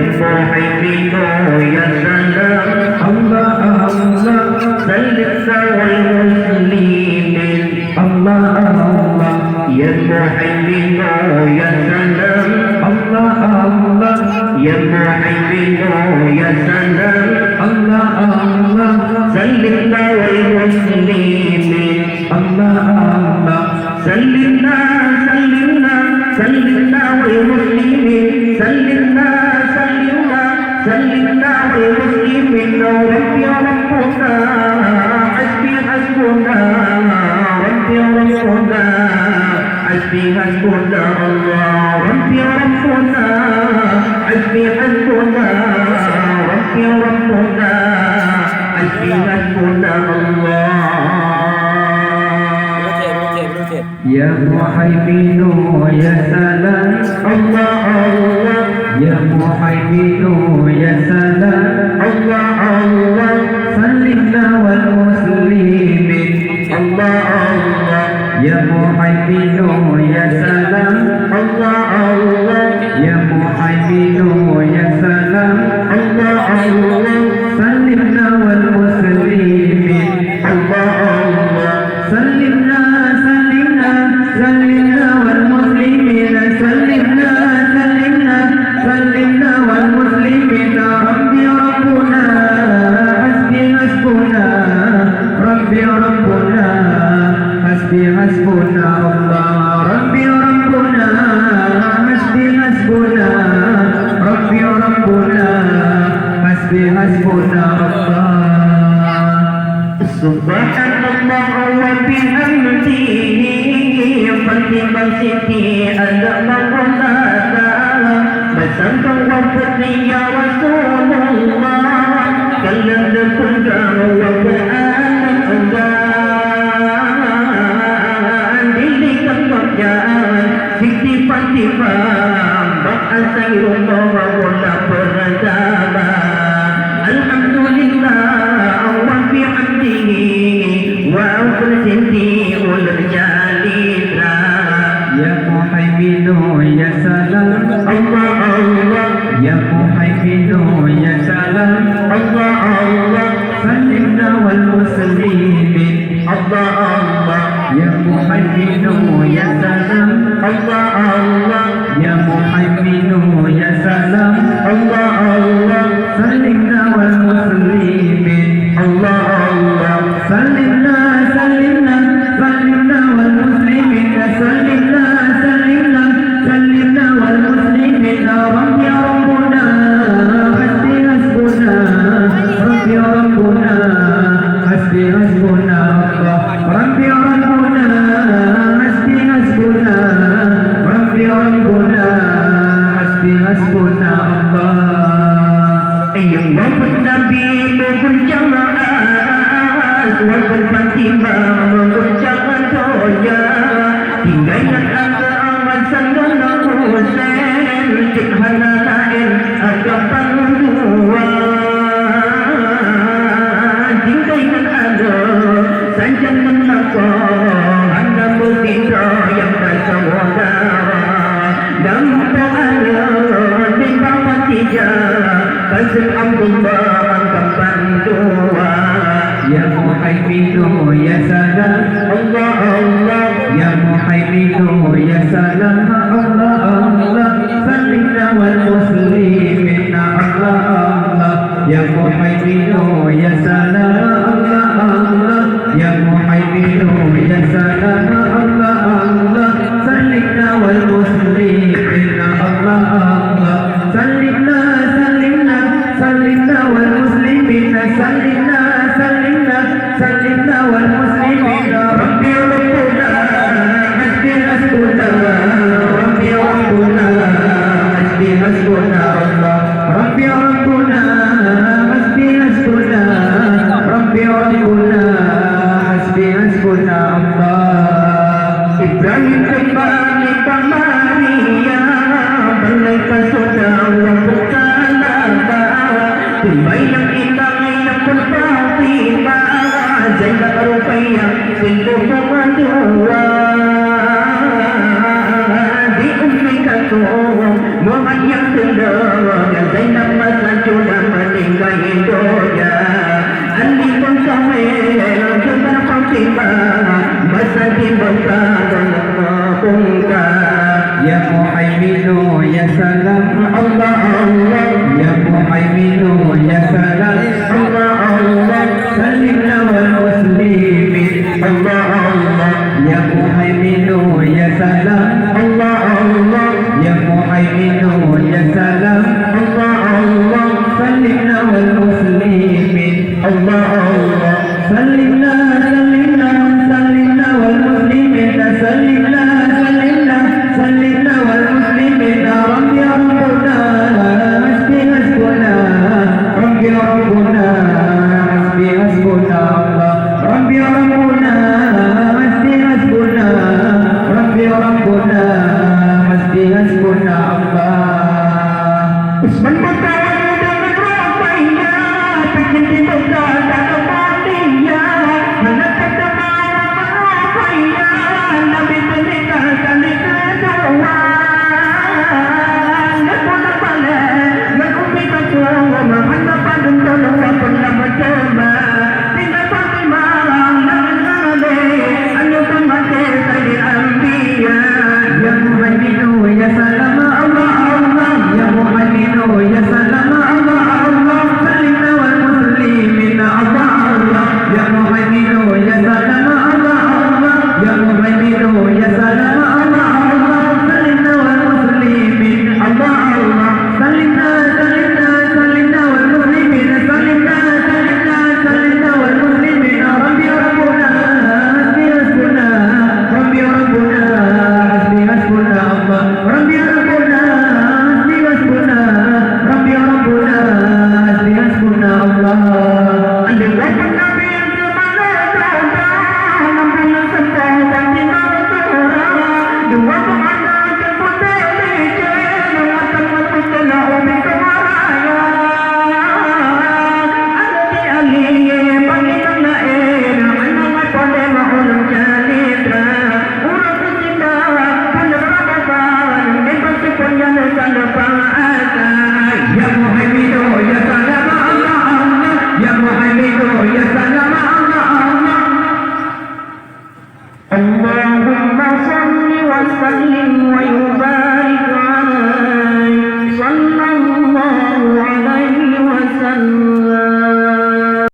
محمد يا سلام الله الله سلم والمسلمين الله الله يا محمد يا سلام الله الله يا محمد يا سلام الله الله سلمنا والمسلمين الله الله سلمنا سلمنا سلمنا والمسلمين سلمنا سلمنا سلمنا والمسلمين ربي ربنا حسبي حسبنا ربي ربنا حسبي حسبنا الله ربي ربنا حسبي حسبنا ربي ربنا حسبي حسبنا الله يا محمد يا سلام الله الله يا محمد يا سلام الله الله سلمنا والمسلمين الله الله يا محمد يا سلام الله الله يا محمد يا سلام الله الله سلمنا والمسلمين الله الله سلمنا سلمنا سلمنا والمسلمين سلمنا سلمنا سلمنا والمسلمين ربي ربنا حسبي حسبنا ربي ربنا حسبي حسبنا الله ربي ربنا حسبي حسبنا ربي ربنا حسبي حسبنا الله سبحان الله وبحمده قلبي سيدي أدم ولادا بسمت وفتني يا رسول الله كلمتكم وكأن أنجان دلك الرجال سيدي فاتفا بقى سير الله ولا برزابا الحمد لله وبحمده وأفضل سيدي والرجال يا محمد يا سلام الله الله يا محمد يا سلام الله الله سلمنا والمسلمين الله الله يا محمد يا سلام الله الله يا محمد يا سلام الله الله سلمنا والمسلمين الله الله سلمنا سلمنا سلمنا والمسلمين سلمنا سلمنا سلمنا والمسلمين ربي ربنا حسبي حسبنا ربي ربنا حسبي حسبنا الله ربي ربنا حسبي حسبنا ربي ربنا حسبي حسبنا الله أيها النبي بالجماعة والفاتمة والجماعة tinggalkan amat sandana Husain tikhana lain agapan dua tinggalkan ada sanjang menako anda berbeda yang tak saudara dan tak ada di bawah tiga kasih Abdullah angkapan dua ya Muhammadu ya salam Allah Allah ya Muhammadu ya salam Allah Allah sallimna wal muslimin Allah Allah ya Muhammadu ya salam Allah Allah ya Muhammadu ya salam Allah Allah sallimna wal muslimin Allah Allah sallimna sallimna sallimna wal muslimin sallimna sallimna sallimna wal muslimin rabbi rabbuna hasbi hasbuna rabbi rabbuna hasbi hasbuna Allah rabbi rabbuna hasbi hasbuna rabbi rabbuna hasbi hasbuna Allah Ibrahim kembali ke Maria balai kasona wa bukalaba Tumayang inang yang berfatimah Zainab Ruqayyah Sintu Famadua Di ummika Muhammad yang tenggelam, yang Zainab masa sudah meninggal hidupnya. Ali pun kawin dengan Fatimah, masa dibesar dengan pungka. Ya Muhaiminu ya salam Allah Allah, Ya Muhaiminu ya salam Allah Allah, Salimna wal muslimin Allah Allah, Ya Muhaiminu ya salam Allah Allah, Ya Muhaiminu ya salam